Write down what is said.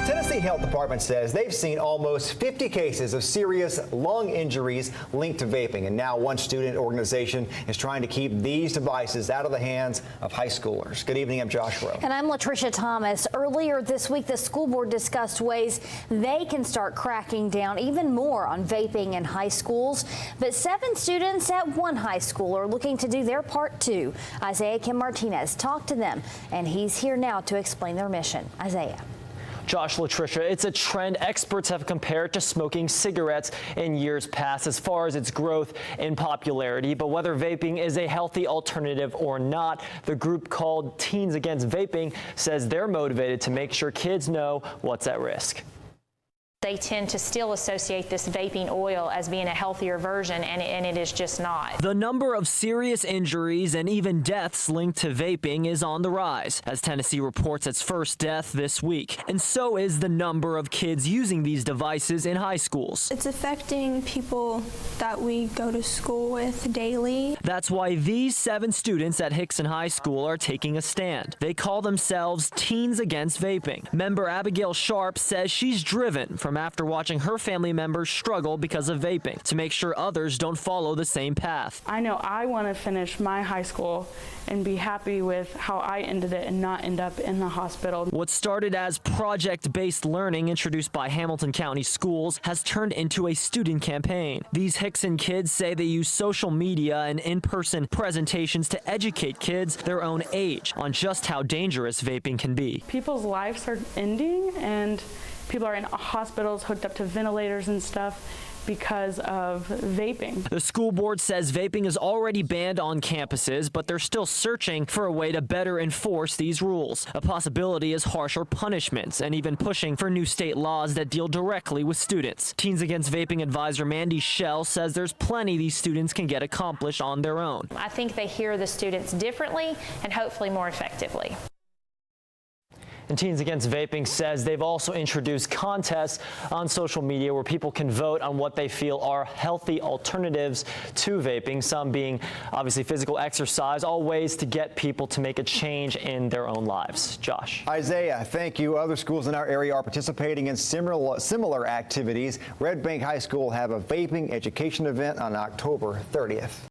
Tennessee Health Department says they've seen almost 50 cases of serious lung injuries linked to vaping. And now one student organization is trying to keep these devices out of the hands of high schoolers. Good evening, I'm Josh Rowe. And I'm Latricia Thomas. Earlier this week, the school board discussed ways they can start cracking down even more on vaping in high schools. But 7 students at one high school are looking to do their part too. Isaiah Kim Martinez talked to them, and he's here now to explain their mission. Isaiah. Josh, Latricia, it's a trend experts have compared to smoking cigarettes in years past as far as its growth in popularity. But whether vaping is a healthy alternative or not, the group called Teens Against Vaping says they're motivated to make sure kids know what's at risk. They tend to still associate this vaping oil as being a healthier version, and it is just not. The number of serious injuries and even deaths linked to vaping is on the rise, as Tennessee reports its first death this week. And so is the number of kids using these devices in high schools. It's affecting people that we go to school with daily. That's why these 7 students at Hixson High School are taking a stand. They call themselves Teens Against Vaping. Member Abigail Sharp says she's driven from after watching her family members struggle because of vaping to make sure others don't follow the same path. I know I want to finish my high school and be happy with how I ended it and not end up in the hospital. What started as project-based learning introduced by Hamilton County Schools has turned into a student campaign. These Hixson kids say they use social media and in-person presentations to educate kids their own age on just how dangerous vaping can be. People's lives are ending, and people are in hospitals hooked up to ventilators and stuff because of vaping. The school board says vaping is already banned on campuses, but they're still searching for a way to better enforce these rules. A possibility is harsher punishments and even pushing for new state laws that deal directly with students. Teens Against Vaping advisor Mandy Schell says there's plenty these students can get accomplished on their own. I think they hear the students differently and hopefully more effectively. And Teens Against Vaping says they've also introduced contests on social media where people can vote on what they feel are healthy alternatives to vaping, some being obviously physical exercise, all ways to get people to make a change in their own lives. Josh. Isaiah, thank you. Other schools in our area are participating in similar activities. Red Bank High School will have a vaping education event on October 30th.